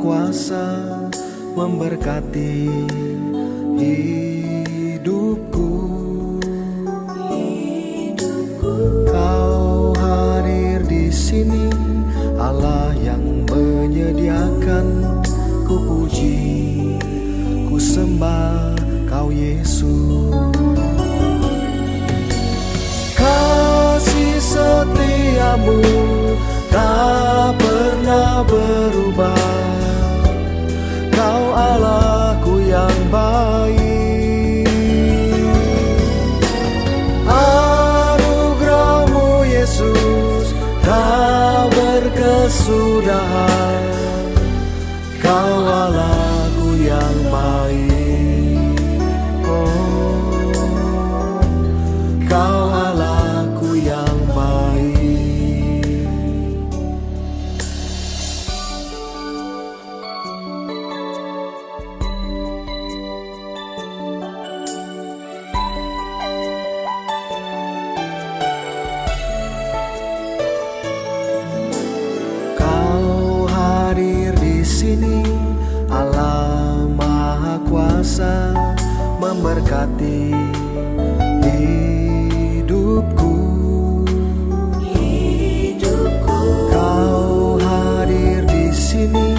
Kuasa memberkati hidupku. Kau hadir di sini, Allah yang menyediakan. Ku puji, ku sembah Kau Yesus. Kasih setiamu tak pernah berubah. Kau Allahku yang baik. Anugerah-Mu Yesus tak berkesudahan. Kau Allahku yang baik. Oh, Kau Allahku yang baik. Kau hadir di sini, Allah Maha Kuasa memberkati hidupku. Kau hadir di sini,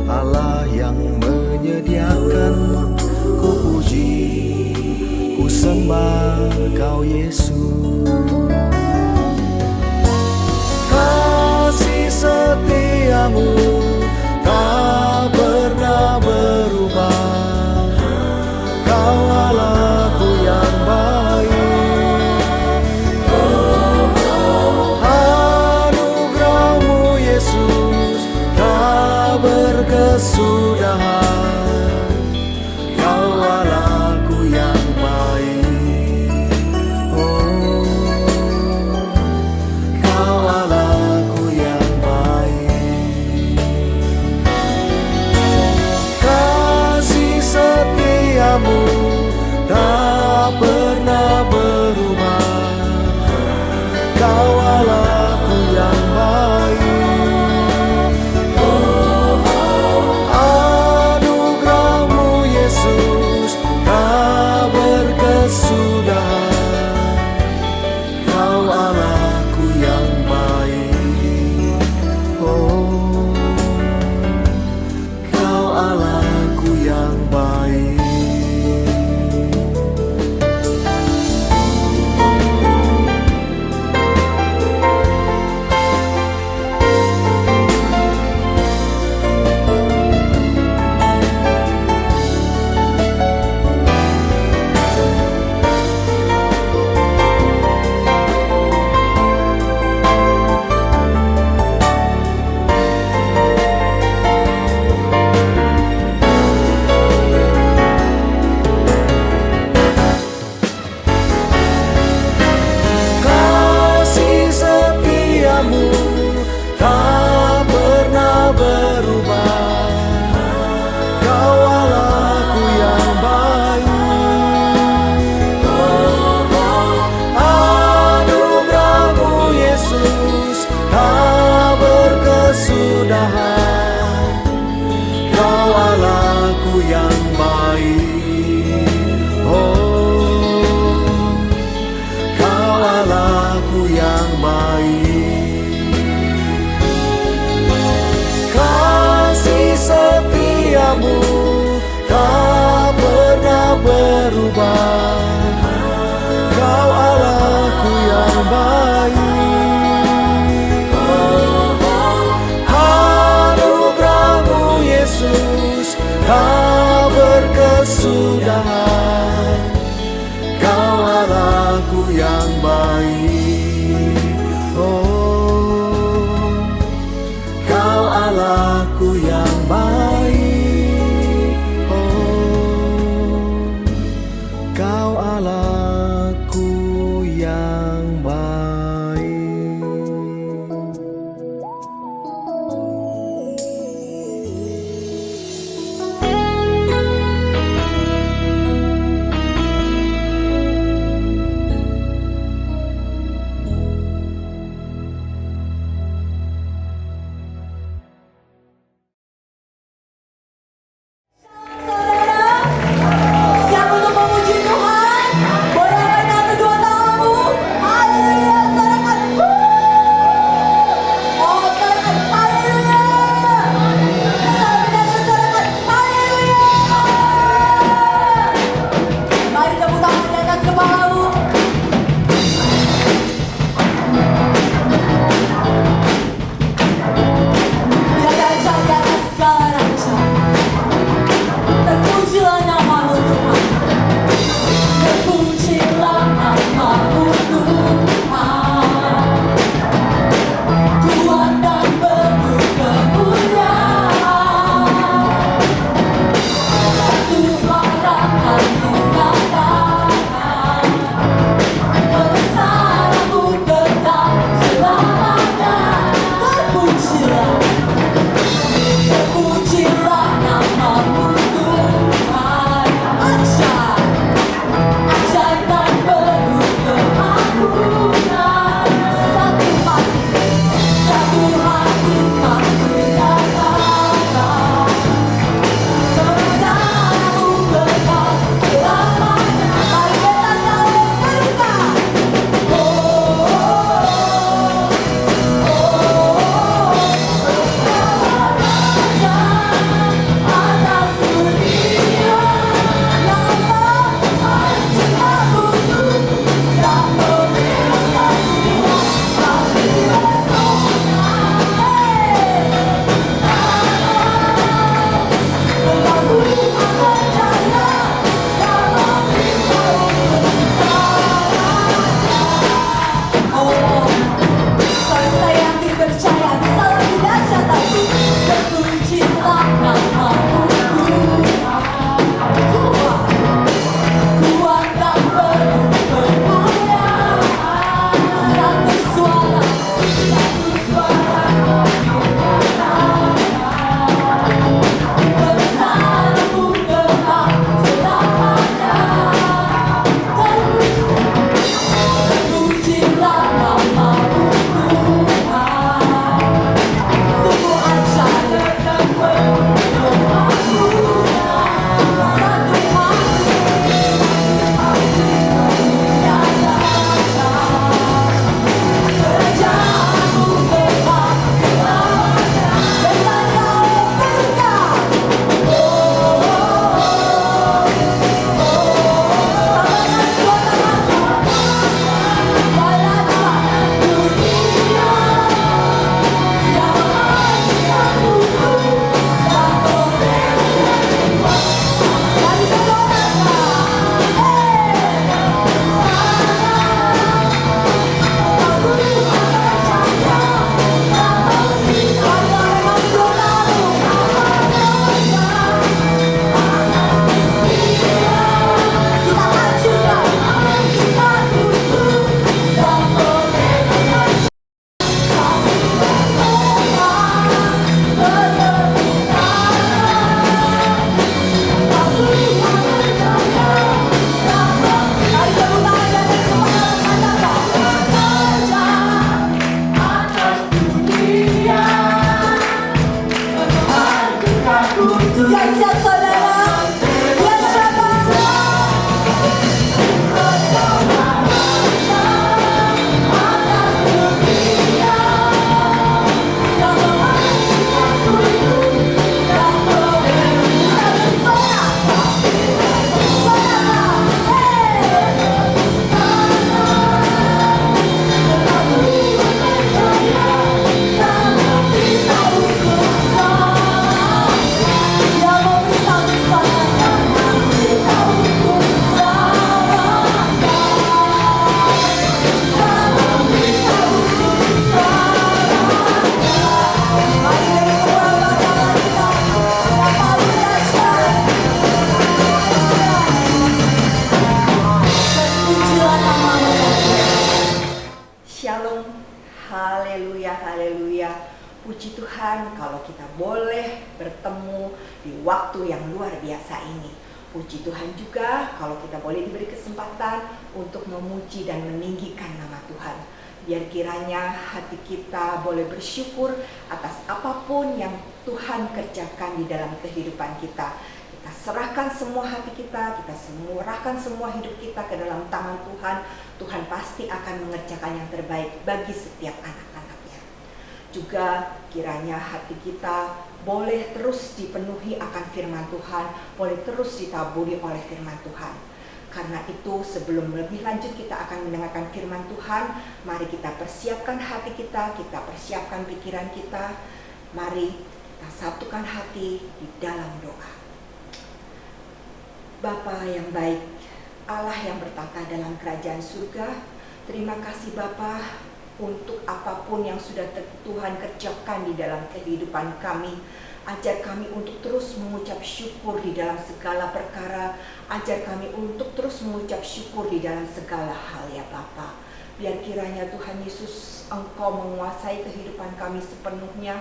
Allah yang menyediakan. Ku puji, ku sembah Kau Yesus. Kasih setiamu tak pernah berubah. Kau Allahku yang baik. Anugerah-Mu Yesus tak berkesudahan. Kau Allahku yang baik. Oh, Kau Allahku yang baik. Kasih setiamu tak pernah berubah. Kau Allahku yang baik. Anugerah-Mu Yesus tak berkesudahan. Kau Allahku yang baik. Oh, Kau Allahku yang baik. Kasih setiamu tak pernah berubah. Kau Allahku yang baik. Anugerah-Mu Yesus tak berkesudahan. Kau Allahku yang baik. Oh, Kau Allahku yang baik. Kasih setiamu tak pernah berubah. Kau Allahku yang baik. Anugerah-Mu Yesus tak berkesudahan. Kau Allahku yang baik. Oh, Kau Allahku yang baik. Oh, Puji Tuhan kalau kita boleh bertemu di waktu yang luar biasa ini. Puji Tuhan juga kalau kita boleh diberi kesempatan untuk memuji dan meninggikan nama Tuhan. Biar kiranya hati kita boleh bersyukur atas apapun yang Tuhan kerjakan di dalam kehidupan kita. Kita serahkan semua hati kita serahkan semua hidup kita ke dalam tangan Tuhan. Tuhan pasti akan mengerjakan yang terbaik bagi setiap anak-anaknya. Juga kiranya hati kita boleh terus dipenuhi akan firman Tuhan, boleh terus ditaburi oleh firman Tuhan. Karena itu sebelum lebih lanjut kita akan mendengarkan firman Tuhan, mari kita persiapkan hati kita persiapkan pikiran kita. Mari kita satukan hati di dalam doa. Bapa yang baik, Allah yang bertata dalam kerajaan surga, terima kasih Bapa untuk apapun yang sudah Tuhan kerjakan di dalam kehidupan kami. Ajar kami untuk terus mengucap syukur di dalam segala perkara. Ajar kami untuk terus mengucap syukur di dalam segala hal ya Bapa. Biar kiranya Tuhan Yesus, Engkau menguasai kehidupan kami sepenuhnya.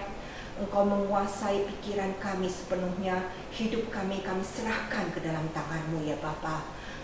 Engkau menguasai pikiran kami sepenuhnya. Hidup kami serahkan ke dalam tangan-Mu ya Bapa.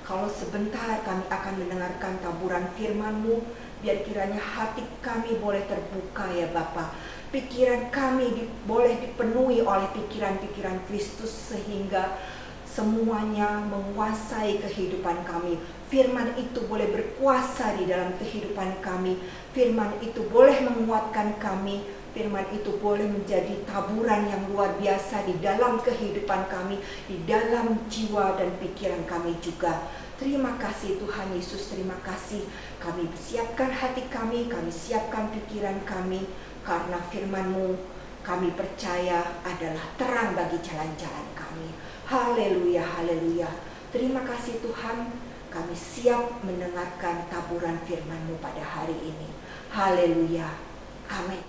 Kalau sebentar kami akan mendengarkan taburan firman-Mu, biar kiranya hati kami boleh terbuka ya Bapa. Pikiran kami boleh dipenuhi oleh pikiran-pikiran Kristus sehingga semuanya menguasai kehidupan kami. Firman itu boleh berkuasa di dalam kehidupan kami. Firman itu boleh menguatkan kami. Firman itu boleh menjadi taburan yang luar biasa di dalam kehidupan kami, di dalam jiwa dan pikiran kami juga. Terima kasih Tuhan Yesus, terima kasih. Kami siapkan hati kami siapkan pikiran kami, karena firman-Mu kami percaya adalah terang bagi jalan-jalan kami. Haleluya, haleluya. Terima kasih Tuhan, kami siap mendengarkan taburan firman-Mu pada hari ini. Haleluya, amin.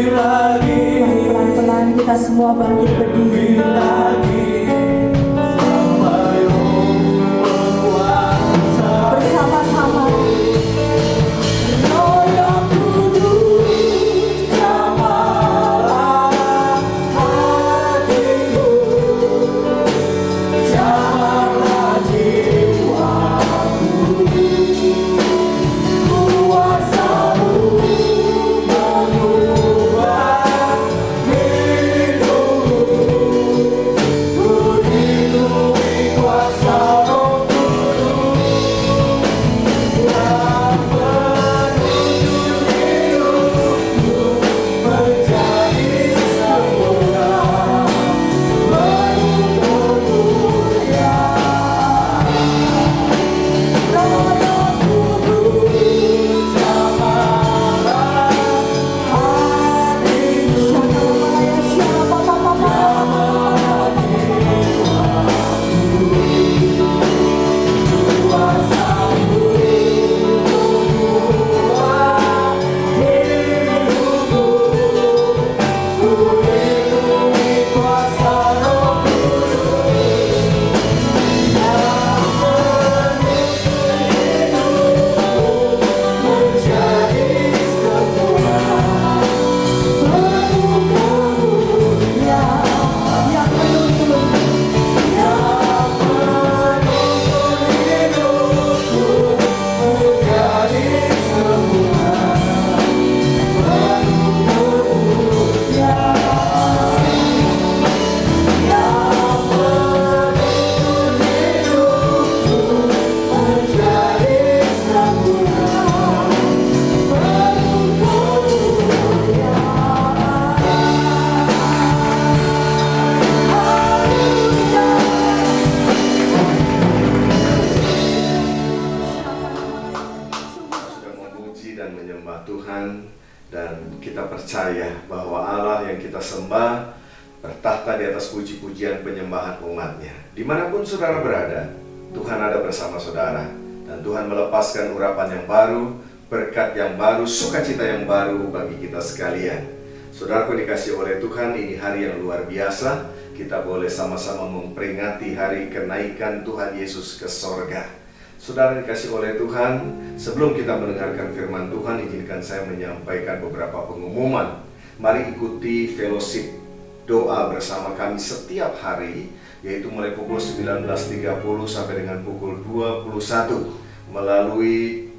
Pelan-pelan kita semua bangkit berdiri. Bersama-sama. Roh yang kudus, jamahlah hatiku, jamahlah jiwaku, kuasa-Mu mengubah hidupku, ku lindungi kuasa Roh yang menuntun hidupku menjadi sempurna, menuntun mulia. Roh yang kudus, jamahlah hatiku, jamahlah kuasa-Mu mengubah hidupku, ku lindungi kuasa Roh Kudus yang menuntun hidupku menjadi sempurna, menuntun mulia. Yang menuntun hidupku menjadi sempurna, menuntun mulia. Yang menuntun hidupku menjadi sempurna, menuntun mulia. Sudah memuji dan menyembah Tuhan, dan kita percaya bahwa Allah yang kita sembah bertahta di atas puji-pujian penyembahan umatnya. Dimanapun saudara berada, Tuhan ada bersama saudara, dan Tuhan melepaskan urapan yang baru, berkat yang baru, sukacita yang baru bagi kita sekalian. Saudaraku dikasih oleh Tuhan, ini hari yang luar biasa. Kita boleh sama-sama memperingati hari kenaikan Tuhan Yesus ke sorga. Saudara dikasih oleh Tuhan, sebelum kita mendengarkan firman Tuhan, izinkan saya menyampaikan beberapa pengumuman. Mari ikuti fellowship doa bersama kami setiap hari, yaitu mulai pukul 19.30 sampai dengan pukul 21 melalui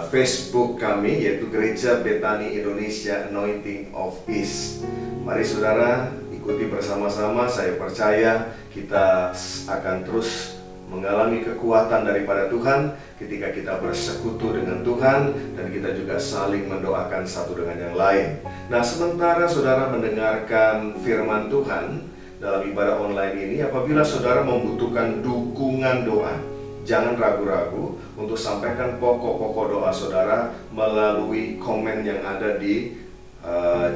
Facebook kami, yaitu Gereja Betani Indonesia Anointing of Peace. Mari saudara ikuti bersama-sama. Saya percaya kita akan terus mengalami kekuatan daripada Tuhan ketika kita bersekutu dengan Tuhan, dan kita juga saling mendoakan satu dengan yang lain. Nah, sementara saudara mendengarkan firman Tuhan dalam ibadah online ini, apabila saudara membutuhkan dukungan doa, jangan ragu-ragu untuk sampaikan pokok-pokok doa saudara melalui komen yang ada di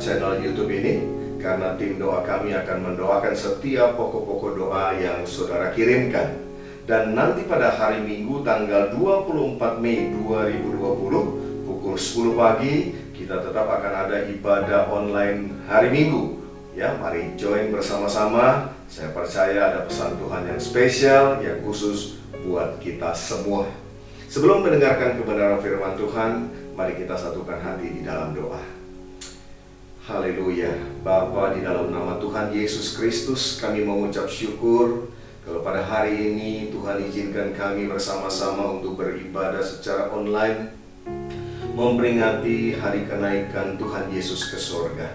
channel YouTube ini, karena tim doa kami akan mendoakan setiap pokok-pokok doa yang saudara kirimkan. Dan nanti pada hari Minggu tanggal 24 Mei 2020 pukul 10 pagi kita tetap akan ada ibadah online hari Minggu. Ya, mari join bersama-sama. Saya percaya ada pesan Tuhan yang spesial, yang khusus buat kita semua. Sebelum mendengarkan kebenaran firman Tuhan, mari kita satukan hati di dalam doa. Haleluya. Bapa, di dalam nama Tuhan Yesus Kristus, kami mengucap syukur kalau pada hari ini Tuhan izinkan kami bersama-sama untuk beribadah secara online, memperingati hari kenaikan Tuhan Yesus ke sorga.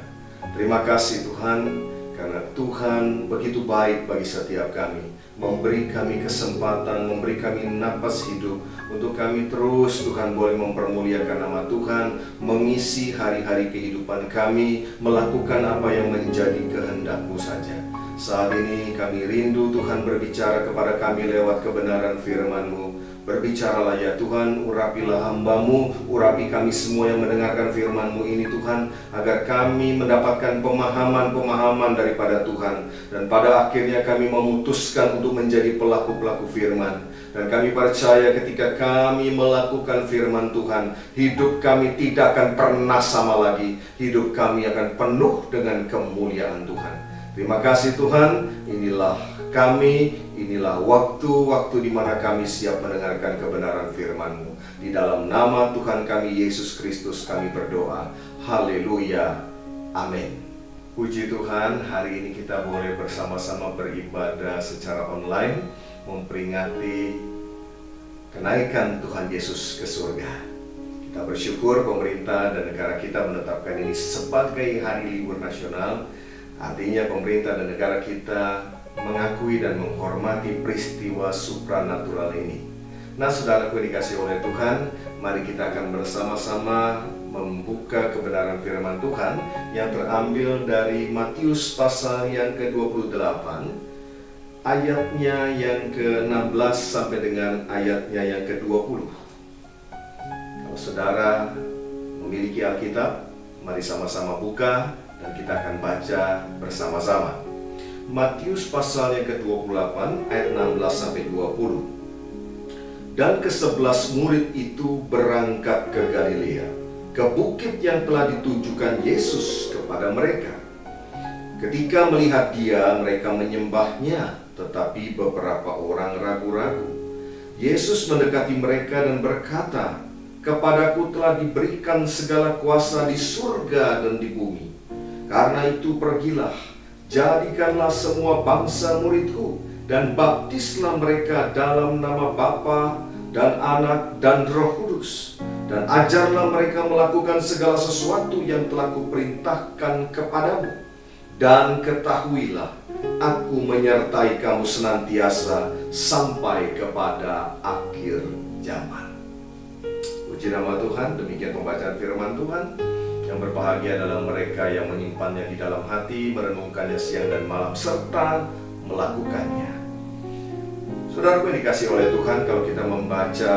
Terima kasih Tuhan, karena Tuhan begitu baik bagi setiap kami, memberi kami kesempatan, memberi kami napas hidup untuk kami terus Tuhan boleh mempermuliakan nama Tuhan, mengisi hari-hari kehidupan kami, melakukan apa yang menjadi kehendak-Mu saja. Saat ini kami rindu Tuhan berbicara kepada kami lewat kebenaran firman-Mu. Berbicaralah ya Tuhan, urapilah hamba-Mu, urapi kami semua yang mendengarkan firman-Mu ini Tuhan, agar kami mendapatkan pemahaman-pemahaman daripada Tuhan, dan pada akhirnya kami memutuskan untuk menjadi pelaku-pelaku firman. Dan kami percaya ketika kami melakukan firman Tuhan, hidup kami tidak akan pernah sama lagi. Hidup kami akan penuh dengan kemuliaan Tuhan. Terima kasih Tuhan, inilah kami, inilah waktu-waktu di mana kami siap mendengarkan kebenaran firman-Mu. Di dalam nama Tuhan kami Yesus Kristus kami berdoa. Haleluya. Amin. Puji Tuhan, hari ini kita boleh bersama-sama beribadah secara online, memperingati kenaikan Tuhan Yesus ke surga. Kita bersyukur pemerintah dan negara kita menetapkan ini sebagai hari libur nasional. Artinya pemerintah dan negara kita mengakui dan menghormati peristiwa supranatural ini. Nah, saudaraku yang dikasihi oleh Tuhan, mari kita akan bersama-sama membuka kebenaran firman Tuhan yang terambil dari Matius pasal yang ke-28, ayatnya yang ke-16 sampai dengan ayatnya yang ke-20. Kalau saudara memiliki Alkitab, mari sama-sama buka dan kita akan baca bersama-sama. Matius pasal yang ke-28 ayat 16 sampai 20. Dan ke-11 murid itu berangkat ke Galilea, ke bukit yang telah ditunjukkan Yesus kepada mereka. Ketika melihat Dia, mereka menyembahnya, tetapi beberapa orang ragu-ragu. Yesus mendekati mereka dan berkata, "Kepadaku telah diberikan segala kuasa di surga dan di bumi. Karena itu pergilah, jadikanlah semua bangsa muridku, dan baptislah mereka dalam nama Bapa dan Anak dan Roh Kudus. Dan ajarlah mereka melakukan segala sesuatu yang telah kuperintahkan kepadamu. Dan ketahuilah, Aku menyertai kamu senantiasa sampai kepada akhir zaman." Puji nama Tuhan. Demikian pembacaan firman Tuhan. Yang berbahagia adalah mereka yang menyimpannya di dalam hati, merenungkannya siang dan malam, serta melakukannya. Saudaraku yang dikasihi oleh Tuhan, kalau kita membaca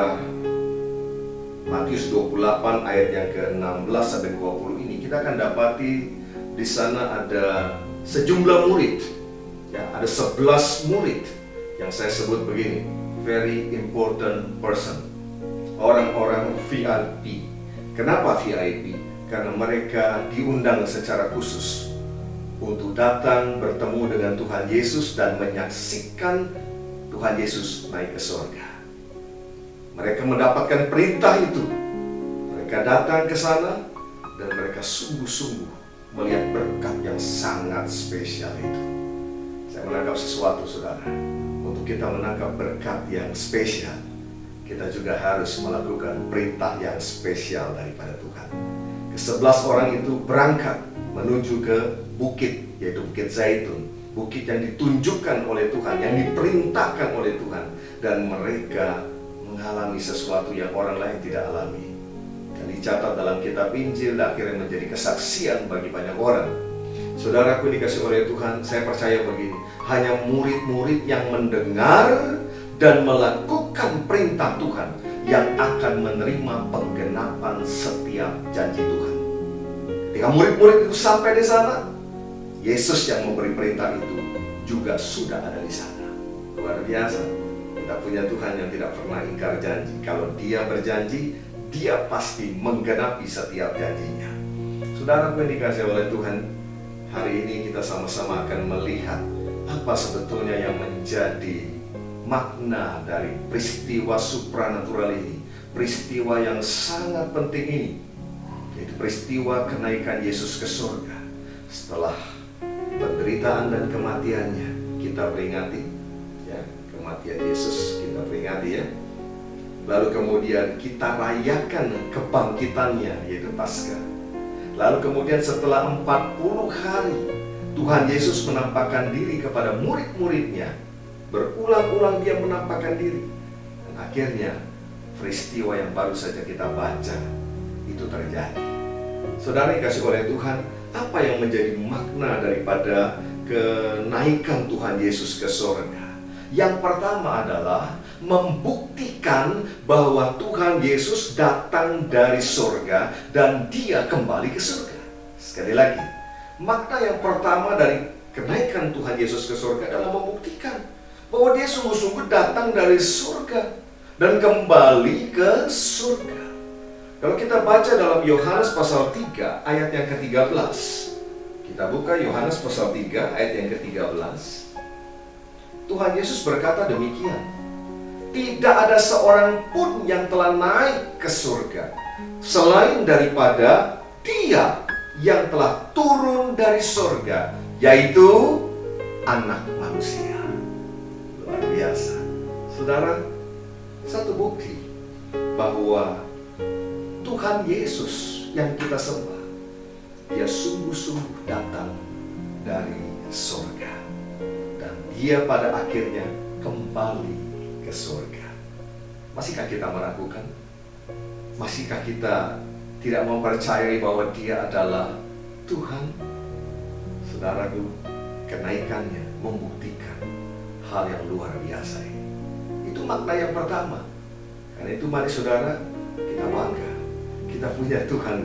Matius 28 ayat yang ke-16 sampai 20 ini, kita akan dapati di sana ada sejumlah murid. Ya, ada 11 murid yang saya sebut begini, very important person. Orang-orang VIP. Kenapa VIP? Karena mereka diundang secara khusus untuk datang bertemu dengan Tuhan Yesus dan menyaksikan Tuhan Yesus naik ke surga. Mereka mendapatkan perintah itu. Mereka datang ke sana dan mereka sungguh-sungguh melihat berkat yang sangat spesial itu. Saya menangkap sesuatu, saudara. Untuk kita menangkap berkat yang spesial, kita juga harus melakukan perintah yang spesial daripada Tuhan. Ke-11 orang itu berangkat menuju ke bukit, yaitu Bukit Zaitun. Bukit yang ditunjukkan oleh Tuhan, yang diperintahkan oleh Tuhan. Dan mereka mengalami sesuatu yang orang lain tidak alami. Dan dicatat dalam kitab Injil, dan akhirnya menjadi kesaksian bagi banyak orang. Saudaraku dikasih oleh Tuhan, saya percaya begini, hanya murid-murid yang mendengar dan melakukan perintah Tuhan yang akan menerima penggenapan setiap janji Tuhan. Ketika murid-murid itu sampai di sana, Yesus yang memberi perintah itu juga sudah ada di sana. Luar biasa. Kita punya Tuhan yang tidak pernah ingkar janji. Kalau Dia berjanji, Dia pasti menggenapi setiap janjinya. Saudara yang dikasihi oleh Tuhan, hari ini kita sama-sama akan melihat apa sebetulnya yang menjadi makna dari peristiwa supranatural ini, peristiwa yang sangat penting ini, yaitu peristiwa kenaikan Yesus ke surga. Setelah penderitaan dan kematiannya, kita peringati, ya, kematian Yesus kita peringati, ya. Lalu kemudian kita rayakan kebangkitannya, yaitu Paskah. Lalu kemudian setelah 40 hari, Tuhan Yesus menampakkan diri kepada murid-muridnya. Berulang-ulang Dia menampakkan diri. Dan akhirnya peristiwa yang baru saja kita baca itu terjadi. Saudara dikasihi oleh Tuhan, apa yang menjadi makna daripada kenaikan Tuhan Yesus ke surga? Yang pertama adalah membuktikan bahwa Tuhan Yesus datang dari surga dan Dia kembali ke surga. Sekali lagi, makna yang pertama dari kenaikan Tuhan Yesus ke surga adalah membuktikan bahwa dia sungguh-sungguh datang dari surga dan kembali ke surga. Kalau kita baca dalam Yohanes pasal 3 ayat yang ke-13, kita buka Yohanes pasal 3 ayat yang ke-13. Tuhan Yesus berkata demikian, tidak ada seorang pun yang telah naik ke surga selain daripada Dia yang telah turun dari surga, yaitu Anak Manusia. Luar biasa. Saudara, satu bukti bahwa Tuhan Yesus yang kita sembah, Dia sungguh-sungguh datang dari surga, dan Dia pada akhirnya kembali ke surga. Masihkah kita meragukan? Masihkah kita tidak mempercayai bahwa Dia adalah Tuhan? Saudaraku, kenaikannya membuktikan hal yang luar biasa ini. Itu makna yang pertama. Karena itu mari saudara, kita bangga. Kita punya Tuhan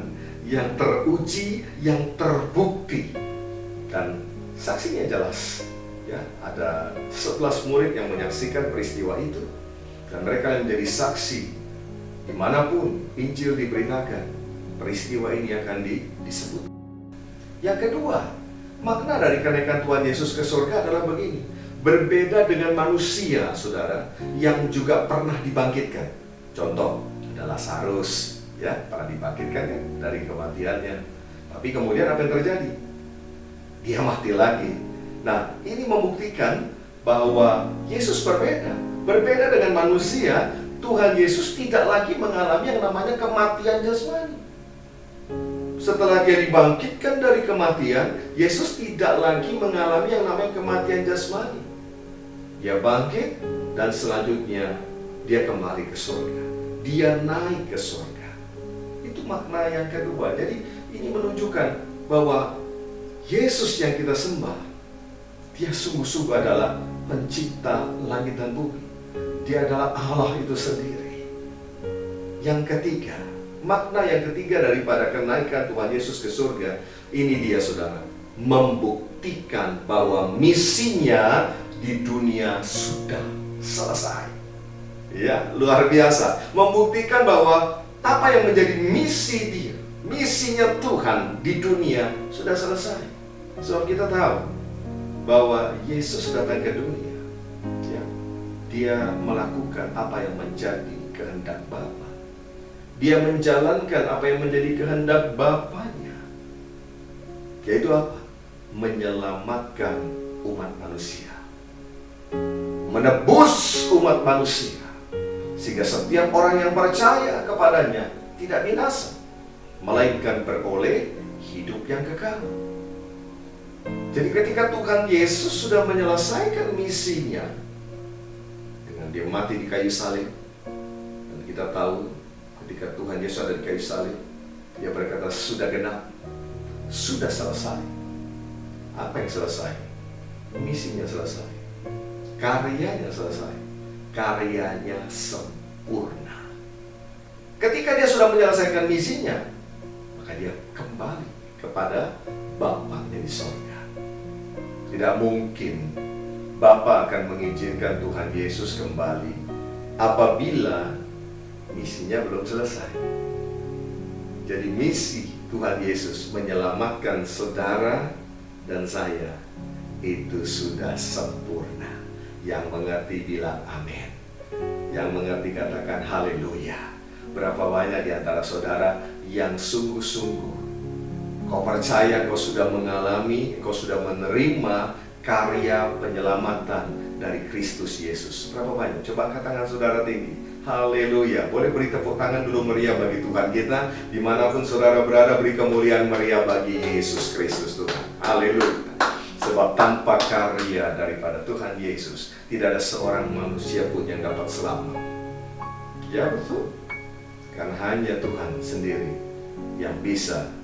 yang teruji, yang terbukti. Dan saksinya jelas. Ya, ada 11 murid yang menyaksikan peristiwa itu, dan mereka yang menjadi saksi dimanapun Injil diberitakan, peristiwa ini akan disebut. Yang kedua, makna dari kenaikan Tuhan Yesus ke surga adalah begini: berbeda dengan manusia, saudara, yang juga pernah dibangkitkan. Contoh, ada Lazarus, ya, pernah dibangkitkan ya, dari kematiannya. Tapi kemudian apa yang terjadi? Dia mati lagi. Nah, ini membuktikan bahwa Yesus berbeda. Berbeda dengan manusia, Tuhan Yesus tidak lagi mengalami yang namanya kematian jasmani. Setelah Dia dibangkitkan dari kematian, Yesus tidak lagi mengalami yang namanya kematian jasmani. Dia bangkit dan selanjutnya Dia kembali ke surga. Dia naik ke surga. Itu makna yang kedua. Jadi ini menunjukkan bahwa Yesus yang kita sembah, Dia sungguh-sungguh adalah pencipta langit dan bumi. Dia adalah Allah itu sendiri. Yang ketiga, makna yang ketiga daripada kenaikan Tuhan Yesus ke surga, ini dia saudara, membuktikan bahwa misinya di dunia sudah selesai. Ya, luar biasa. Membuktikan bahwa apa yang menjadi misi dia, misinya Tuhan di dunia sudah selesai. Sebab kita tahu bahwa Yesus datang ke dunia, ya, Dia melakukan apa yang menjadi kehendak Bapa. Dia menjalankan apa yang menjadi kehendak Bapanya, yaitu apa? Menyelamatkan umat manusia, menebus umat manusia, sehingga setiap orang yang percaya kepadanya tidak binasa, melainkan beroleh hidup yang kekal. Jadi ketika Tuhan Yesus sudah menyelesaikan misinya dengan Dia mati di kayu salib, dan kita tahu ketika Tuhan Yesus ada di kayu salib, Dia berkata sudah genap, sudah selesai. Apa yang selesai? Misinya selesai, karyanya selesai, karyanya sempurna. Ketika Dia sudah menyelesaikan misinya, maka Dia kembali kepada Bapanya di surga. Tidak mungkin Bapa akan mengizinkan Tuhan Yesus kembali apabila misinya belum selesai. Jadi misi Tuhan Yesus menyelamatkan saudara dan saya itu sudah sempurna. Yang mengerti bilang amin. Yang mengerti katakan haleluya. Berapa banyak di antara saudara yang sungguh-sungguh kau percaya kau sudah mengalami, kau sudah menerima karya penyelamatan dari Kristus Yesus. Berapa banyak? Coba angkat tangan saudara tinggi. Haleluya. Boleh beri tepuk tangan dulu meriah bagi Tuhan kita. Dimanapun saudara berada, beri kemuliaan meriah bagi Yesus Kristus Tuhan. Haleluya. Sebab tanpa karya daripada Tuhan Yesus, tidak ada seorang manusia pun yang dapat selamat. Ya betul. Karena hanya Tuhan sendiri yang bisa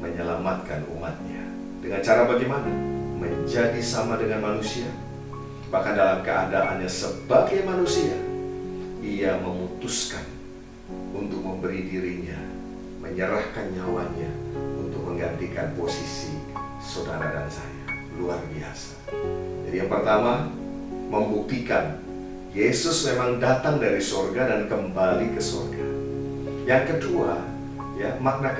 menyelamatkan umatnya. Dengan cara bagaimana? Menjadi sama dengan manusia. Bahkan dalam keadaannya sebagai manusia, Ia memutuskan untuk memberi dirinya, menyerahkan nyawanya untuk menggantikan posisi saudara dan saya. Luar biasa. Jadi yang pertama, membuktikan Yesus memang datang dari surga dan kembali ke surga. Yang kedua, ya, makna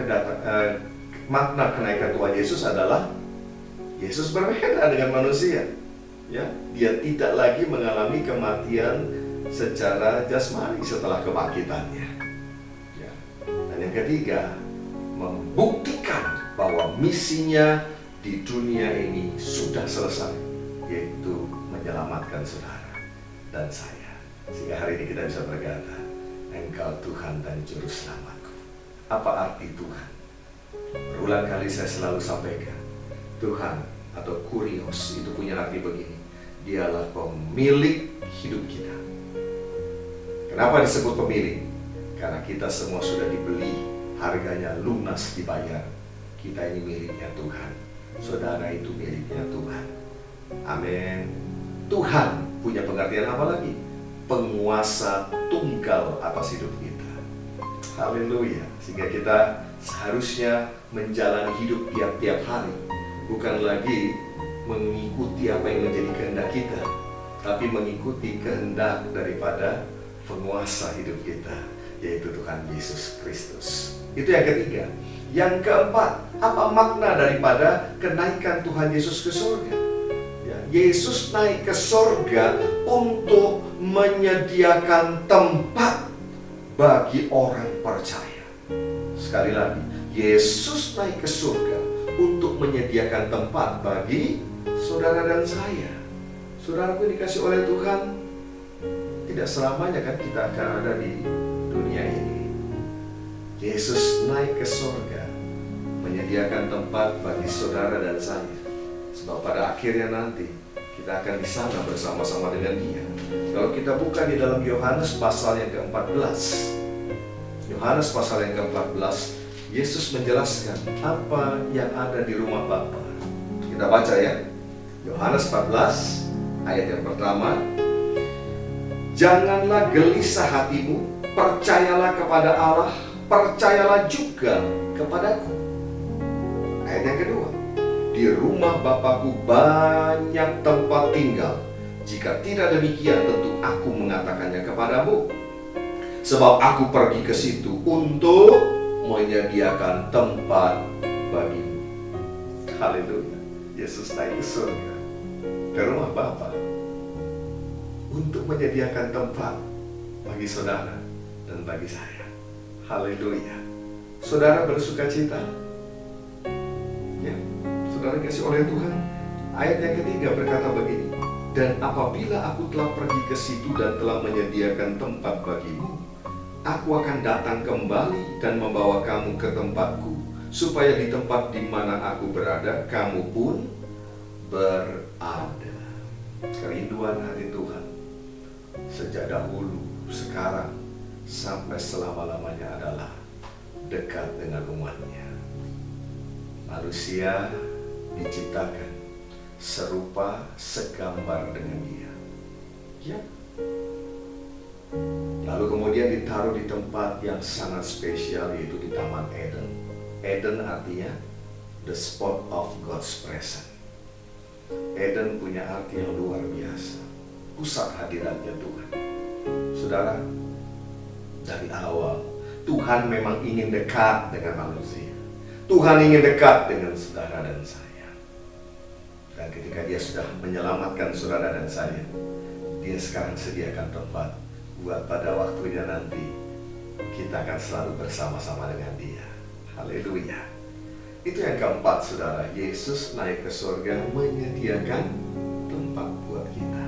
kenaikan Tuhan Yesus adalah Yesus berbeda dengan manusia. Ya, dia tidak lagi mengalami kematian secara jasmani setelah kebangkitannya. Ya. Dan yang ketiga, membuktikan bahwa misinya di dunia ini sudah selesai, yaitu menyelamatkan saudara dan saya. Sehingga hari ini kita bisa berkata, Engkau Tuhan dan Juru Selamatku. Apa arti Tuhan? Berulang kali saya selalu sampaikan, Tuhan atau Kurios itu punya arti begini, dialah pemilik hidup kita. Kenapa disebut pemilik? Karena kita semua sudah dibeli, harganya lunas dibayar. Kita ini miliknya Tuhan, saudara itu miliknya Tuhan. Amin. Tuhan punya pengertian apa lagi? Penguasa tunggal atas hidup kita. Haleluya. Sehingga kita seharusnya menjalani hidup tiap-tiap hari, bukan lagi mengikuti apa yang menjadi kehendak kita, tapi mengikuti kehendak daripada penguasa hidup kita, yaitu Tuhan Yesus Kristus. Itu yang ketiga. Yang keempat, apa makna daripada kenaikan Tuhan Yesus ke surga? Ya, Yesus naik ke surga untuk menyediakan tempat bagi orang percaya. Sekali lagi, Yesus naik ke surga untuk menyediakan tempat bagi saudara dan saya. Saudaraku dikasih oleh Tuhan, tidak selamanya kan kita akan ada di dunia ini. Yesus naik ke surga menyediakan tempat bagi saudara dan saya. Sebab pada akhirnya nanti kita akan di sana bersama-sama dengan Dia. Kalau kita buka di dalam Yohanes pasal yang ke-14, Yohanes pasal yang ke-14, Yesus menjelaskan apa yang ada di rumah Bapa. Kita baca ya. Yohanes 14 ayat yang pertama. Janganlah gelisah hatimu, percayalah kepada Allah, percayalah juga kepadaku. Ayat yang kedua. Di rumah Bapakku banyak tempat tinggal. Jika tidak demikian, tentu aku mengatakannya kepadamu. Sebab aku pergi ke situ untuk menyediakan tempat bagimu. Haleluya. Yesus naik ke surga, ke rumah Bapa, untuk menyediakan tempat bagi saudara dan bagi saya. Haleluya. Saudara bersuka cita, ya, saudara dikasih oleh Tuhan. Ayat yang ketiga berkata begini, dan apabila aku telah pergi ke situ dan telah menyediakan tempat bagimu, aku akan datang kembali dan membawa kamu ke tempatku, supaya di tempat di mana aku berada, kamu pun berada. Kerinduan hati Tuhan sejak dahulu, sekarang, sampai selama-lamanya adalah dekat dengan umatnya. Manusia diciptakan serupa segambar dengan Dia. Ya. Lalu kemudian ditaruh di tempat yang sangat spesial, yaitu di Taman Eden. Eden artinya the spot of God's presence. Eden punya arti yang luar biasa, pusat hadiratnya Tuhan. Saudara, dari awal Tuhan memang ingin dekat dengan manusia. Tuhan ingin dekat dengan saudara dan saya. Dan ketika Dia sudah menyelamatkan saudara dan saya, Dia sekarang sediakan tempat buat pada waktunya nanti kita akan selalu bersama-sama dengan Dia. Haleluya. Itu yang keempat, saudara. Yesus naik ke surga menyediakan tempat buat kita.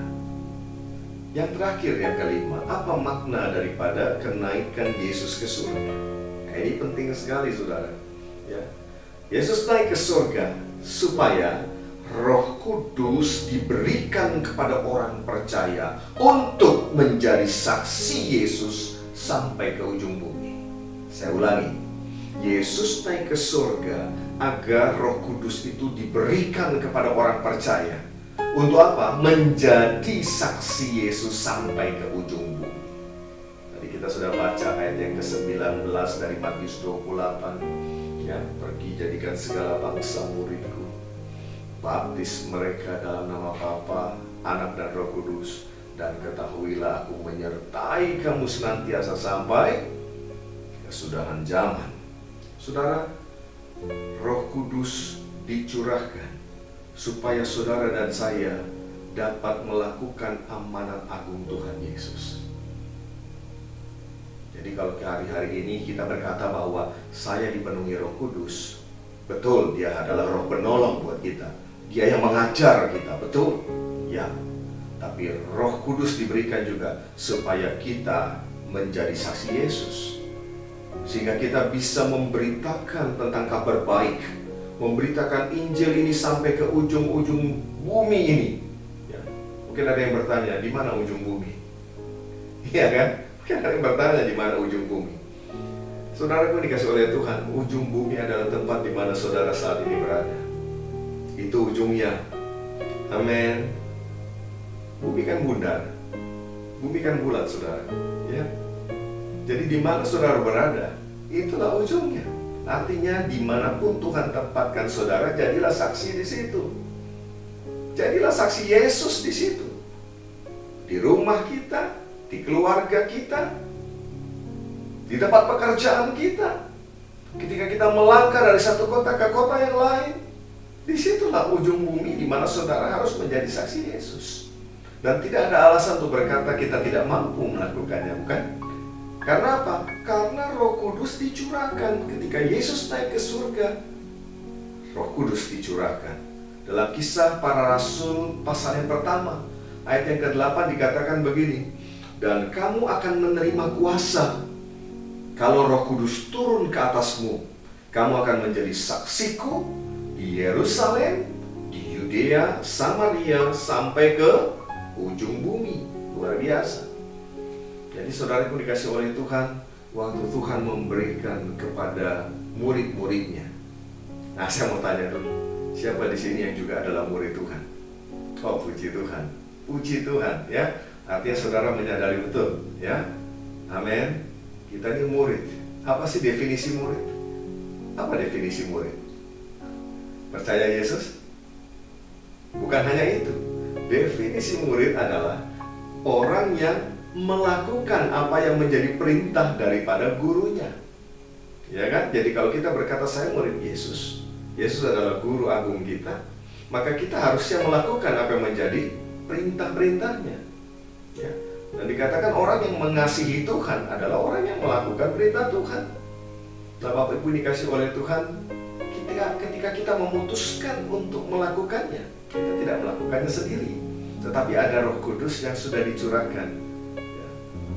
Yang terakhir, yang kelima, apa makna daripada kenaikan Yesus ke surga? Nah, ini penting sekali, saudara. Ya. Yesus naik ke surga supaya Roh Kudus diberikan kepada orang percaya untuk menjadi saksi Yesus sampai ke ujung bumi. Saya ulangi, Yesus naik ke surga agar Roh Kudus itu diberikan kepada orang percaya. Untuk apa? Menjadi saksi Yesus sampai ke ujung bumi. Tadi kita sudah baca ayat yang ke-19 dari Matius 28. Ya, pergi jadikan segala bangsa muridku. Baptis mereka dalam nama Bapa, Anak dan Roh Kudus, dan ketahuilah aku menyertai kamu senantiasa sampai kesudahan zaman. Saudara, Roh Kudus dicurahkan supaya saudara dan saya dapat melakukan amanat agung Tuhan Yesus. Jadi kalau hari-hari ini kita berkata bahwa saya dipenuhi Roh Kudus, betul, dia adalah Roh penolong buat kita. Dia yang mengajar kita, betul? Ya. Tapi Roh Kudus diberikan juga supaya kita menjadi saksi Yesus. Sehingga kita bisa memberitakan tentang kabar baik, memberitakan Injil ini sampai ke ujung-ujung bumi ini. Ya. Mungkin ada yang bertanya, di mana ujung bumi? Iya kan? Mungkin ada yang bertanya, di mana ujung bumi? Saudaraku dikasih oleh Tuhan, ujung bumi adalah tempat di mana saudara saat ini berada. Itu ujungnya. Amin. Bumi kan bundar, bumi kan bulat, saudara. Ya. Jadi di mana saudara berada, itulah ujungnya. Artinya dimanapun Tuhan tempatkan saudara, jadilah saksi di situ. Jadilah saksi Yesus di situ. Di rumah kita, di keluarga kita, di tempat pekerjaan kita. Ketika kita melangkah dari satu kota ke kota yang lain, disitulah ujung bumi di mana saudara harus menjadi saksi Yesus. Dan tidak ada alasan untuk berkata kita tidak mampu melakukannya, bukan? Karena apa? Karena Roh Kudus dicurahkan ketika Yesus naik ke surga. Roh Kudus dicurahkan. Dalam Kisah Para Rasul pasal yang pertama, ayat yang ke-8 dikatakan begini, dan kamu akan menerima kuasa kalau Roh Kudus turun ke atasmu. Kamu akan menjadi saksiku di Yerusalem, di Yudea, Samaria, sampai ke ujung bumi. Luar biasa. Jadi saudaraku dikasih oleh Tuhan, waktu Tuhan memberikan kepada murid-muridnya. Nah, saya mau tanya dulu, siapa di sini yang juga adalah murid Tuhan? Oh, puji Tuhan. Puji Tuhan, ya. Artinya saudara menyadari betul, ya. Amin. Kita ini murid. Apa sih definisi murid? Apa definisi murid? Percaya Yesus? Bukan hanya itu. Definisi murid adalah orang yang melakukan apa yang menjadi perintah daripada gurunya. Ya kan? Jadi kalau kita berkata saya murid Yesus, Yesus adalah guru agung kita, maka kita harusnya melakukan apa yang menjadi perintah-perintahnya. Ya. Dan dikatakan orang yang mengasihi Tuhan adalah orang yang melakukan perintah Tuhan. Nah, Bapak Ibu dikasih oleh Tuhan, ketika kita memutuskan untuk melakukannya, kita tidak melakukannya sendiri, tetapi ada Roh Kudus yang sudah dicurahkan.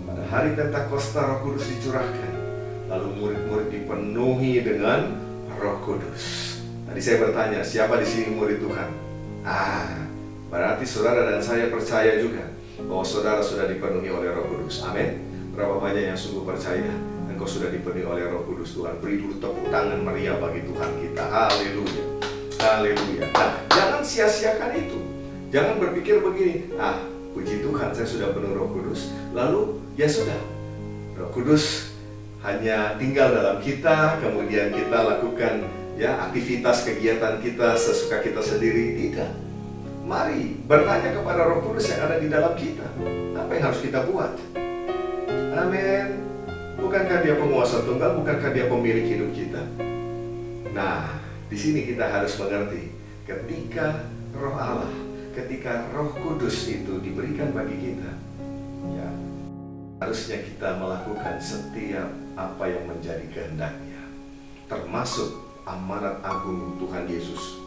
Pada hari Pentakosta Roh Kudus dicurahkan, lalu murid-murid dipenuhi dengan Roh Kudus. Tadi saya bertanya, siapa di sini murid Tuhan? Berarti saudara dan saya percaya juga bahwa saudara sudah dipenuhi oleh Roh Kudus. Amin. Berapa banyak yang sungguh percaya engkau sudah dipenuhi oleh Roh Kudus? Tuhan, beri dulu tepuk tangan meriah bagi Tuhan kita. Haleluya. Haleluya. Nah, jangan sia-siakan itu. Jangan berpikir begini, puji Tuhan saya sudah penuh Roh Kudus, lalu ya sudah, Roh Kudus hanya tinggal dalam kita, kemudian kita lakukan ya aktivitas kegiatan kita sesuka kita sendiri. Tidak. Mari bertanya kepada Roh Kudus yang ada di dalam kita, apa yang harus kita buat. Amin. Bukankah dia penguasa tunggal, bukankah dia pemilik hidup kita? Nah, di sini kita harus mengerti, ketika Roh Allah, ketika Roh Kudus itu diberikan bagi kita, ya, harusnya kita melakukan setiap apa yang menjadi kehendaknya, termasuk amanat agung Tuhan Yesus,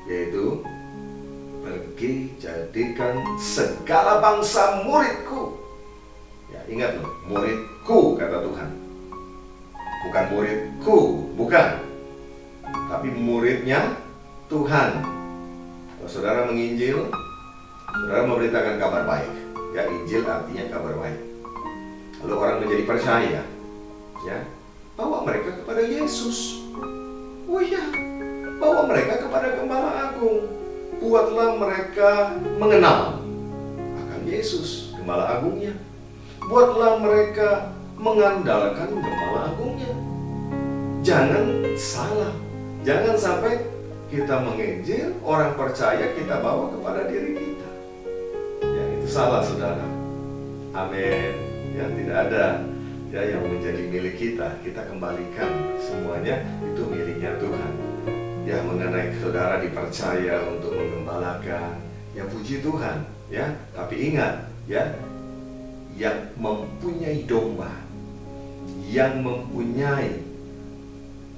yaitu pergi jadikan segala bangsa muridku. Ya, ingat loh, muridku kata Tuhan, bukan muridku, bukan, tapi muridnya Tuhan. Kalau saudara menginjil, saudara memberitakan kabar baik. Ya, Injil artinya kabar baik. Lalu orang menjadi percaya, ya, bawa mereka kepada Yesus. Oh ya, bawa mereka kepada Gembala Agung. Buatlah mereka mengenal akan Yesus, Gembala Agungnya. Buatlah mereka mengandalkan Gembala Agungnya. Jangan salah, jangan sampai kita menginjil, orang percaya, kita bawa kepada diri kita. Ya, itu salah, saudara. Amin. Ya, tidak ada ya yang menjadi milik kita. Kita kembalikan semuanya, itu miliknya Tuhan. Ya, mengenai saudara dipercaya untuk menggembalakan, ya puji Tuhan. Ya, tapi ingat, ya, yang mempunyai domba, yang mempunyai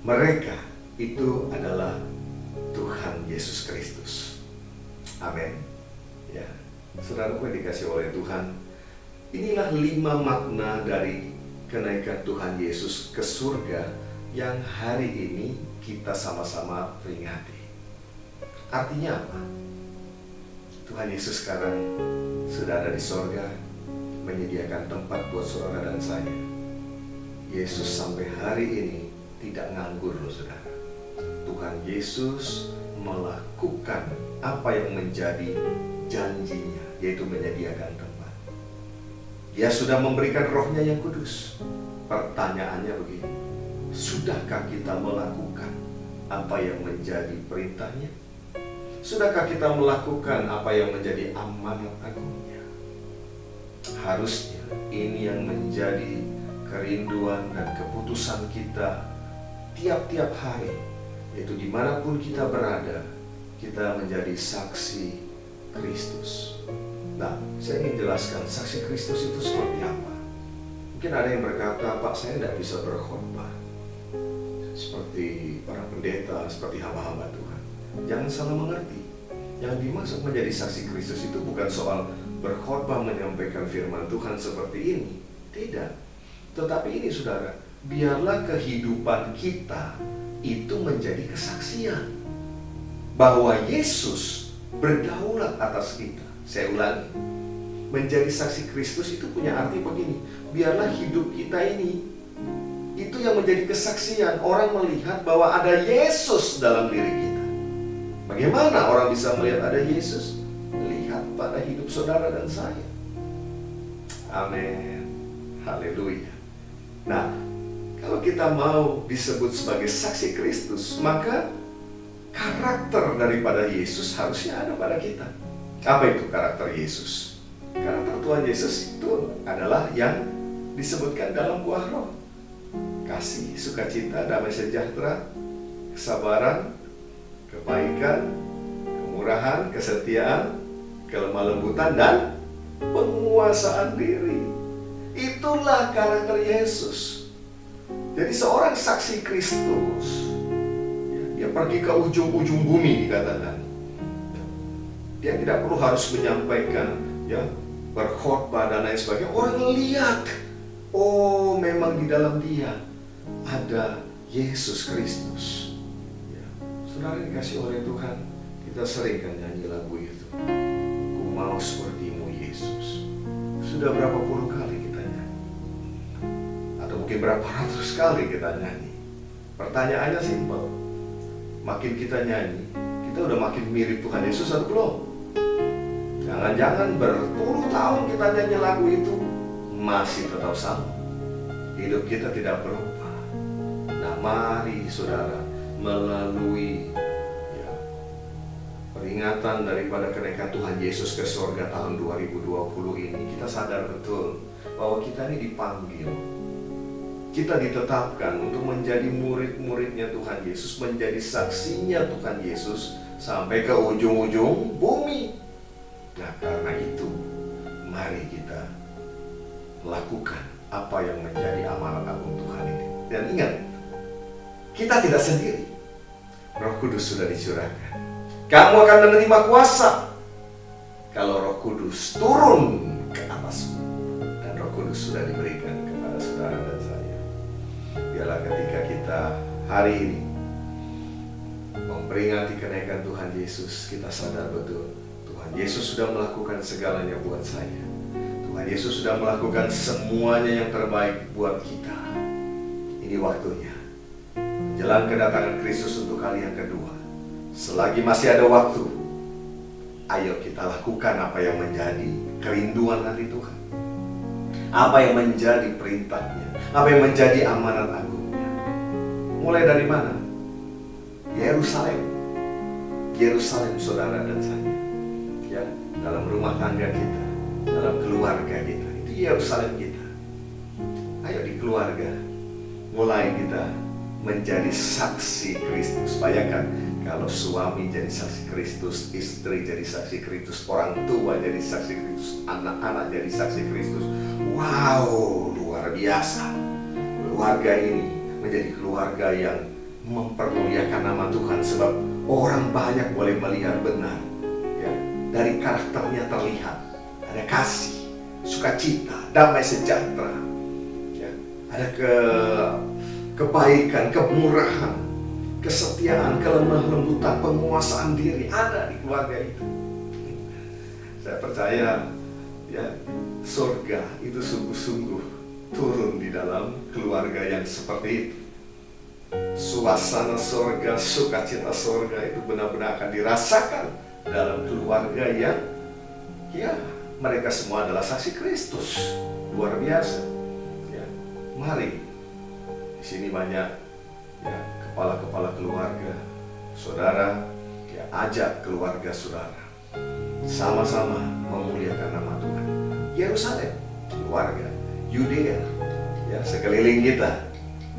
mereka itu adalah Tuhan Yesus Kristus. Amin. Ya, saudaraku yang dikasih oleh Tuhan, inilah 5 makna dari kenaikan Tuhan Yesus ke surga yang hari ini kita sama-sama peringati. Artinya apa? Tuhan Yesus sekarang sudah ada di surga, menyediakan tempat buat saudara dan saya. Yesus sampai hari ini tidak nganggur loh, saudara. Tuhan Yesus melakukan apa yang menjadi janjinya, yaitu menyediakan tempat. Dia sudah memberikan rohnya yang kudus. Pertanyaannya begini, sudahkah kita melakukan apa yang menjadi perintahnya? Sudahkah kita melakukan apa yang menjadi amanat agungnya? Harusnya ini yang menjadi kerinduan dan keputusan kita tiap-tiap hari, yaitu dimanapun kita berada, kita menjadi saksi Kristus. Nah, saya ingin jelaskan saksi Kristus itu seperti apa. Mungkin ada yang berkata, Pak, saya tidak bisa berkhotbah seperti para pendeta, seperti hamba-hamba Tuhan. Jangan salah mengerti. Yang dimaksud menjadi saksi Kristus itu bukan soal berkhotbah menyampaikan firman Tuhan seperti ini. Tidak. Tetapi ini, saudara, biarlah kehidupan kita itu menjadi kesaksian bahwa Yesus berdaulat atas kita. Saya ulangi, menjadi saksi Kristus itu punya arti begini, biarlah hidup kita ini itu yang menjadi kesaksian. Orang melihat bahwa ada Yesus dalam diri kita. Bagaimana orang bisa melihat ada Yesus? Lihat pada hidup saudara dan saya. Amin. Haleluya. Nah, kalau kita mau disebut sebagai saksi Kristus, maka karakter daripada Yesus harusnya ada pada kita. Apa itu karakter Yesus? Karakter Tuhan Yesus itu adalah yang disebutkan dalam buah roh. Kasih, sukacita, damai sejahtera, kesabaran, kebaikan, kemurahan, kesetiaan, kelemah lembutan, dan penguasaan diri. Itulah karakter Yesus. Jadi seorang saksi Kristus, dia pergi ke ujung-ujung bumi dikatakan. Dia tidak perlu harus menyampaikan, ya, berkhotbah dan lain sebagainya. Orang lihat, oh memang di dalam dia ada Yesus Kristus. Ya. Saudara dikasih oleh Tuhan, kita sering kan nyanyi lagu itu. Ku mau sepertimu Yesus. Sudah berapa puluh kali kita nyanyi, atau mungkin berapa ratus kali kita nyanyi. Pertanyaannya simpel, makin kita nyanyi, kita udah makin mirip Tuhan Yesus atau belum? Jangan-jangan berpuluh tahun kita nyanyi lagu itu masih tetap sama, hidup kita tidak berubah. Nah, mari saudara, melalui peringatan daripada kenaikan Tuhan Yesus ke surga tahun 2020 ini, kita sadar betul bahwa kita ini dipanggil, kita ditetapkan untuk menjadi murid-muridnya Tuhan Yesus, menjadi saksinya Tuhan Yesus sampai ke ujung-ujung bumi. Nah, karena itu mari kita lakukan apa yang menjadi amanat agung Tuhan ini. Dan ingat, kita tidak sendiri. Roh Kudus sudah dicurahkan. Kamu akan menerima kuasa kalau Roh Kudus turun ke atasmu. Dan Roh Kudus sudah diberikan kepada saudara dan saya. Biarlah ketika kita hari ini memperingati kenaikan Tuhan Yesus, kita sadar betul Tuhan Yesus sudah melakukan segalanya buat saya. Tuhan Yesus sudah melakukan semuanya yang terbaik buat kita. Ini waktunya, menjelang kedatangan Kristus untuk kali yang kedua. Selagi masih ada waktu, ayo kita lakukan apa yang menjadi kerinduan hati Tuhan, apa yang menjadi perintahnya, apa yang menjadi amanat agungnya. Mulai dari mana? Yerusalem. Yerusalem saudara dan saya. Ya, dalam rumah tangga kita, dalam keluarga kita, itu Yerusalem kita. Ayo di keluarga, mulai kita menjadi saksi Kristus. Bayangkan kalau suami jadi saksi Kristus, istri jadi saksi Kristus, orang tua jadi saksi Kristus, anak-anak jadi saksi Kristus. Wow, luar biasa. Keluarga ini menjadi keluarga yang mempermuliakan nama Tuhan, sebab orang banyak boleh melihat benar. Ya, dari karakternya terlihat ada kasih, sukacita, damai sejahtera. Ya, ada kebaikan, kemurahan, kesetiaan, kelemah lembutan, penguasaan diri ada di keluarga itu. Saya percaya ya, surga itu sungguh-sungguh turun di dalam keluarga yang seperti itu. Suasana surga, sukacita surga itu benar-benar akan dirasakan dalam keluarga yang ya, mereka semua adalah saksi Kristus. Luar biasa. Ya, mari. Di sini banyak ya, kepala-kepala keluarga, saudara, ya, ajak keluarga saudara sama-sama memuliakan nama Tuhan. Yerusalem, keluarga, Yudea, ya, sekeliling kita.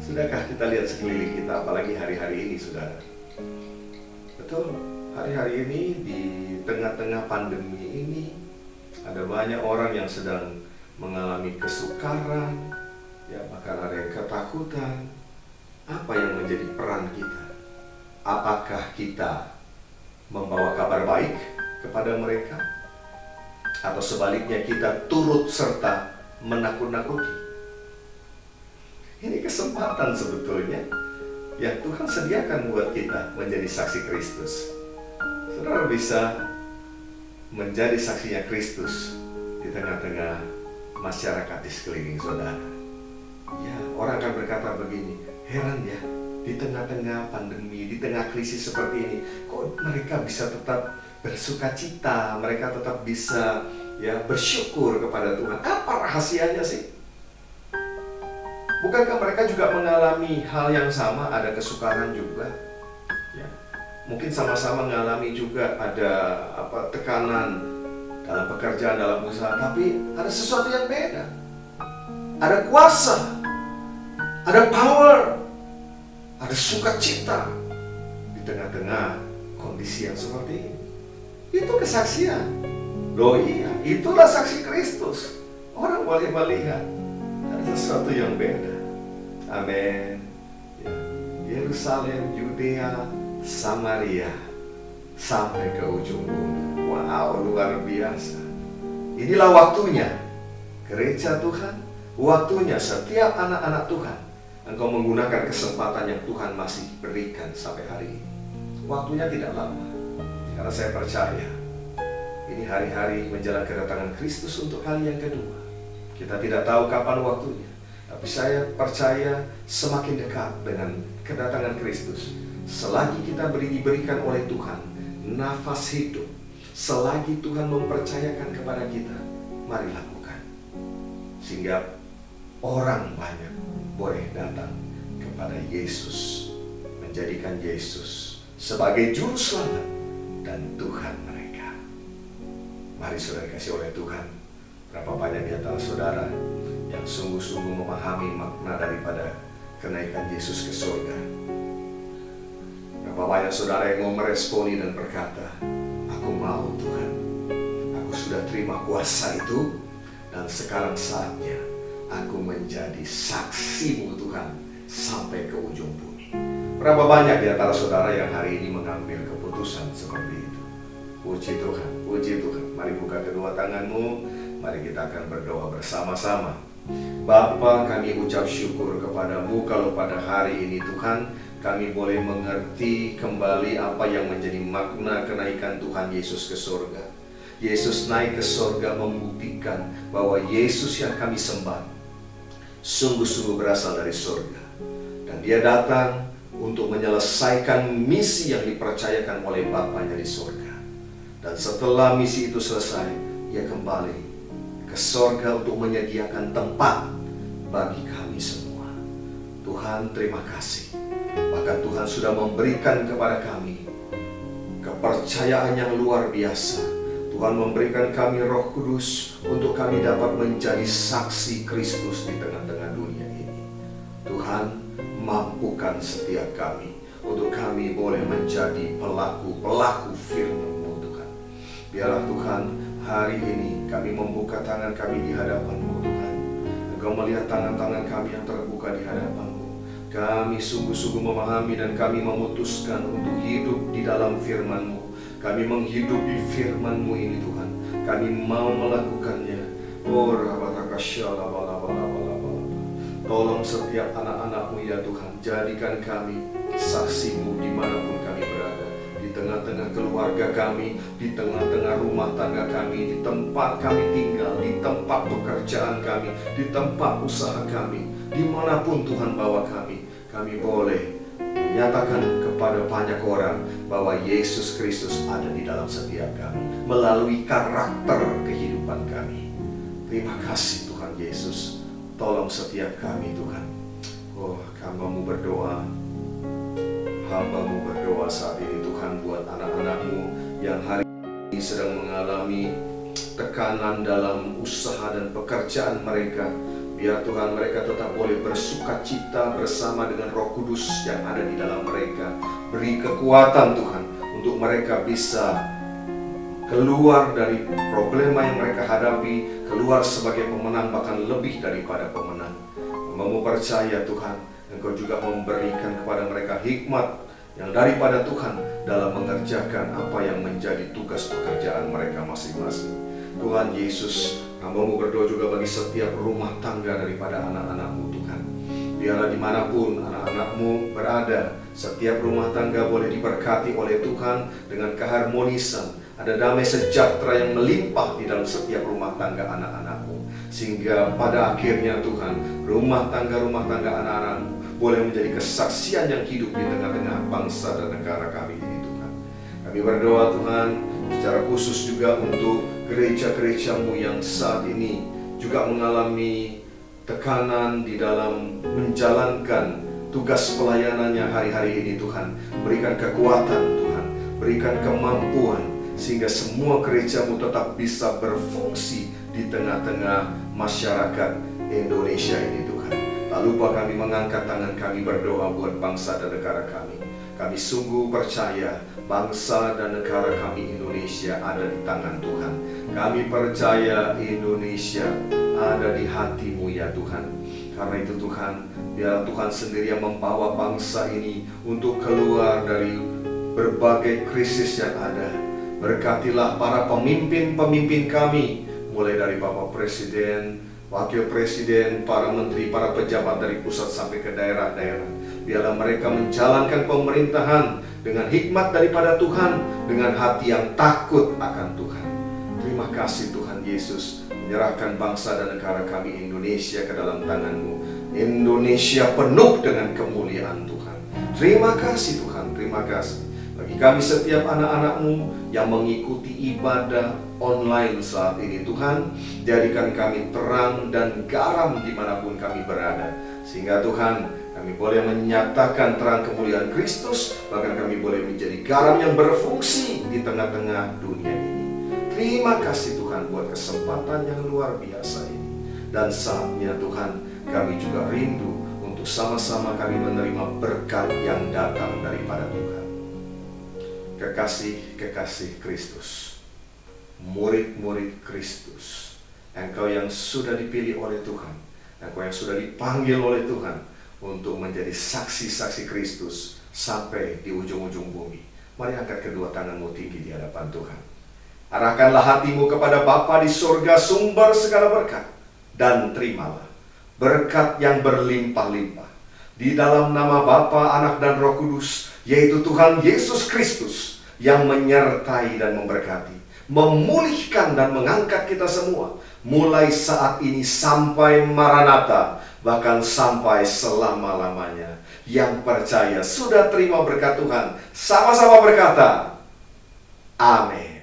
Sudahkah kita lihat sekeliling kita, apalagi hari-hari ini, saudara? Betul, hari-hari ini di tengah-tengah pandemi ini ada banyak orang yang sedang mengalami kesukaran, ya, bahkan ada yang ketakutan. Apa yang menjadi peran kita? Apakah kita membawa kabar baik kepada mereka? Atau sebaliknya kita turut serta menakut-nakuti? Ini kesempatan sebetulnya yang Tuhan sediakan buat kita menjadi saksi Kristus. Saudara bisa menjadi saksinya Kristus di tengah-tengah masyarakat di sekeliling saudara. Ya, orang akan berkata begini, heran ya, di tengah-tengah pandemi, di tengah krisis seperti ini, kok mereka bisa tetap bersukacita, mereka tetap bisa ya bersyukur kepada Tuhan. Apa rahasianya sih? Bukankah mereka juga mengalami hal yang sama, ada kesukaran juga? Ya, mungkin sama-sama mengalami juga ada tekanan dalam pekerjaan, dalam usaha, tapi ada sesuatu yang beda. Ada kuasa, ada power, ada sukacita di tengah-tengah kondisi yang seperti ini. Itu kesaksian. Loh iya, itulah saksi Kristus. Orang boleh melihat ada sesuatu yang beda. Amin. Ya. Yerusalem, Yudea, Samaria, sampai ke ujung bumi. Wow, luar biasa. Inilah waktunya gereja Tuhan, waktunya setiap anak-anak Tuhan, engkau menggunakan kesempatan yang Tuhan masih berikan sampai hari ini. Waktunya tidak lama, karena saya percaya ini hari-hari menjelang kedatangan Kristus untuk kali yang kedua. Kita tidak tahu kapan waktunya, tapi saya percaya semakin dekat dengan kedatangan Kristus, selagi kita diberikan oleh Tuhan nafas hidup, selagi Tuhan mempercayakan kepada kita, mari lakukan. Sehingga orang banyak boleh datang kepada Yesus, menjadikan Yesus sebagai juru selamat dan Tuhan mereka. Mari saudara kasih oleh Tuhan, berapa banyak di antara saudara yang sungguh-sungguh memahami makna daripada kenaikan Yesus ke surga. Berapa banyak saudara yang mau meresponi dan berkata, aku mau Tuhan, aku sudah terima kuasa itu, dan sekarang saatnya aku menjadi saksi-Mu Tuhan sampai ke ujung bumi. Berapa banyak di antara saudara yang hari ini mengambil keputusan seperti itu? Puji Tuhan, puji Tuhan. Mari buka kedua tanganmu, mari kita akan berdoa bersama-sama. Bapa, kami ucap syukur kepadamu kalau pada hari ini Tuhan, kami boleh mengerti kembali apa yang menjadi makna kenaikan Tuhan Yesus ke surga. Yesus naik ke surga membuktikan bahwa Yesus yang kami sembah sungguh-sungguh berasal dari surga. Dan dia datang untuk menyelesaikan misi yang dipercayakan oleh Bapanya di surga. Dan setelah misi itu selesai, dia kembali ke surga untuk menyediakan tempat bagi kami semua. Tuhan, terima kasih. Bahkan Tuhan sudah memberikan kepada kami kepercayaan yang luar biasa. Tuhan memberikan kami Roh Kudus untuk kami dapat menjadi saksi Kristus di tengah-tengah dunia ini. Tuhan, mampukan setiap kami untuk kami boleh menjadi pelaku-pelaku firman-Mu Tuhan. Biarlah Tuhan, hari ini kami membuka tangan kami di hadapan-Mu Tuhan. Engkau melihat tangan-tangan kami yang terbuka di hadapan-Mu. Kami sungguh-sungguh memahami dan kami memutuskan untuk hidup di dalam firman-Mu. Kami menghidupi firman-Mu ini Tuhan. Kami mau melakukannya. Tolong setiap anak-anak-Mu ya Tuhan. Jadikan kami saksi-Mu dimanapun kami berada. Di tengah-tengah keluarga kami, di tengah-tengah rumah tangga kami, di tempat kami tinggal, di tempat pekerjaan kami, di tempat usaha kami, dimanapun Tuhan bawa kami boleh menyatakan kepada banyak orang bahwa Yesus Kristus ada di dalam setiap kami melalui karakter kehidupan kami. Terima kasih Tuhan Yesus. Tolong setiap kami Tuhan. Hamba-Mu berdoa. Hamba-Mu berdoa saat ini Tuhan buat anak-anak-Mu yang hari ini sedang mengalami tekanan dalam usaha dan pekerjaan mereka. Biar Tuhan mereka tetap boleh bersukacita bersama dengan Roh Kudus yang ada di dalam mereka. Beri kekuatan Tuhan untuk mereka bisa keluar dari problema yang mereka hadapi, keluar sebagai pemenang bahkan lebih daripada pemenang. Hamba-Mu percaya Tuhan, Engkau juga memberikan kepada mereka hikmat yang daripada Tuhan dalam mengerjakan apa yang menjadi tugas pekerjaan mereka masing-masing. Tuhan Yesus, Hamba-Mu berdoa juga bagi setiap rumah tangga daripada anak-anak-Mu Tuhan. Biarlah dimanapun anak-anak-Mu berada, setiap rumah tangga boleh diberkati oleh Tuhan dengan keharmonisan. Ada damai sejahtera yang melimpah di dalam setiap rumah tangga anak-anak-Mu. Sehingga pada akhirnya Tuhan, rumah tangga anak-anak-Mu boleh menjadi kesaksian yang hidup di tengah-tengah bangsa dan negara kami ini Tuhan. Kami berdoa Tuhan, secara khusus juga untuk gereja-gereja-Mu yang saat ini juga mengalami tekanan di dalam menjalankan tugas pelayanannya hari-hari ini Tuhan. Berikan kekuatan Tuhan, berikan kemampuan sehingga semua gereja-Mu tetap bisa berfungsi di tengah-tengah masyarakat Indonesia ini Tuhan. Tak lupa kami mengangkat tangan kami berdoa buat bangsa dan negara kami. Kami sungguh percaya bangsa dan negara kami Indonesia ada di tangan Tuhan. Kami percaya Indonesia ada di hati-Mu ya Tuhan. Karena itu Tuhan, biar Tuhan sendiri yang membawa bangsa ini untuk keluar dari berbagai krisis yang ada. Berkatilah para pemimpin-pemimpin kami, mulai dari Bapak Presiden, Wakil Presiden, para menteri, para pejabat dari pusat sampai ke daerah-daerah. Biarlah mereka menjalankan pemerintahan dengan hikmat daripada Tuhan, dengan hati yang takut akan Tuhan. Terima kasih Tuhan Yesus, menyerahkan bangsa dan negara kami Indonesia ke dalam tangan-Mu. Indonesia penuh dengan kemuliaan Tuhan. Terima kasih Tuhan, terima kasih. Bagi kami setiap anak-anak-Mu yang mengikuti ibadah online saat ini Tuhan, jadikan kami terang dan garam dimanapun kami berada. Sehingga Tuhan, kami boleh menyatakan terang kemuliaan Kristus, bahkan kami boleh menjadi garam yang berfungsi di tengah-tengah dunia ini. Terima kasih Tuhan buat kesempatan yang luar biasa ini. Dan saatnya Tuhan, kami juga rindu untuk sama-sama kami menerima berkat yang datang daripada Tuhan. Kekasih-kekasih Kristus, murid-murid Kristus, Engkau yang sudah dipilih oleh Tuhan, Engkau yang sudah dipanggil oleh Tuhan untuk menjadi saksi-saksi Kristus sampai di ujung-ujung bumi. Mari angkat kedua tanganmu tinggi di hadapan Tuhan. Arahkanlah hatimu kepada Bapa di surga, sumber segala berkat, dan terimalah berkat yang berlimpah-limpah di dalam nama Bapa, Anak, dan Roh Kudus, yaitu Tuhan Yesus Kristus yang menyertai dan memberkati, memulihkan dan mengangkat kita semua mulai saat ini sampai Maranatha, bahkan sampai selama-lamanya. Yang percaya sudah terima berkat Tuhan, sama-sama berkata, amin.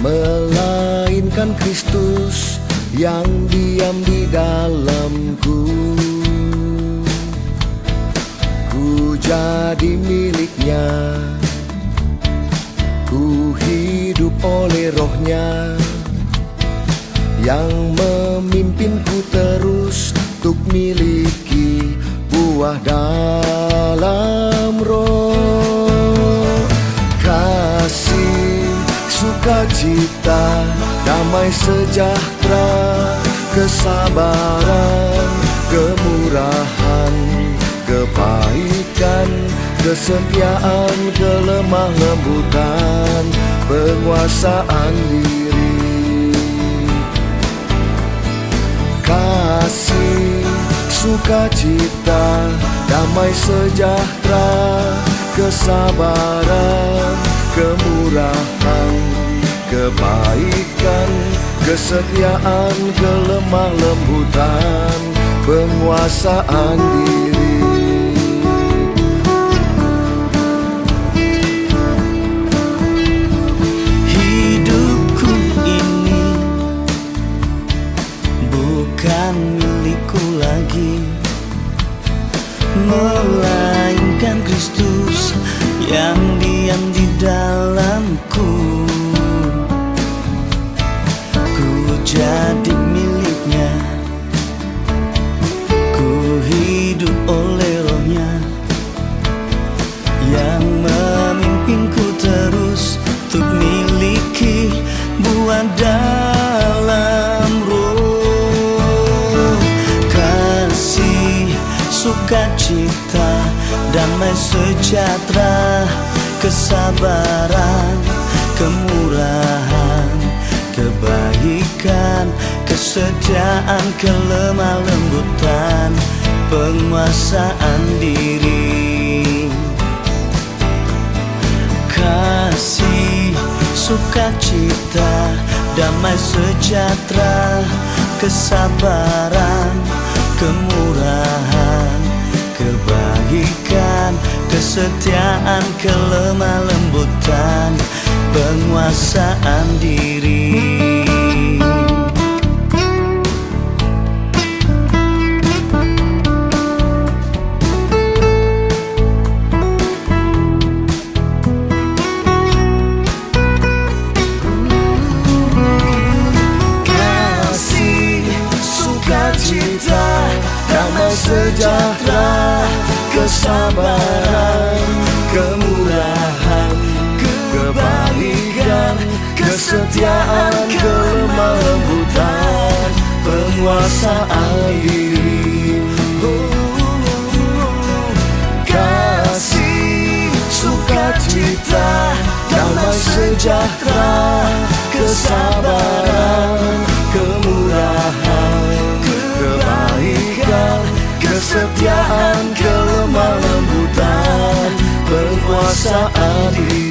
melainkan Kristus yang diam di dalamku. Ku jadi miliknya, ku hidup oleh Roh-Nya yang memimpinku terus untuk miliki buah dalam Roh. Kasih, sukacita, damai sejahtera, kesabaran, kemurahan, kebaikan, kesetiaan, kelemah lembutan, penguasaan diri. Kasih, sukacita, damai sejahtera, kesabaran, kemurahan, kebaikan, kesetiaan, kelemah lembutan, penguasaan diri. Hidupku ini bukan milikku lagi, melainkan Kristus yang diam di dalamku. Ku jadi miliknya, ku hidup oleh Roh-Nya yang memimpinku terus untuk miliki buah dalam Roh. Kasih, sukacita, damai sejahtera, kesabaran, kemurahan, kebaikan, kesetiaan, kelemah lembutan, penguasaan diri. Kasih, sukacita, damai sejahtera, kesabaran, kemurahan, kebaikan, kesetiaan, kelemah lembutan, penguasaan diri. Damai sejahtera, kesabaran, kemurahan, kebaikan, kesetiaan, kelemah lembutan, penguasaan diri. Kasih, sukacita, damai sejahtera, kesabaran, kemurahan, kebaikan, kesetiaan, kelemah lembutan, penguasaan diri.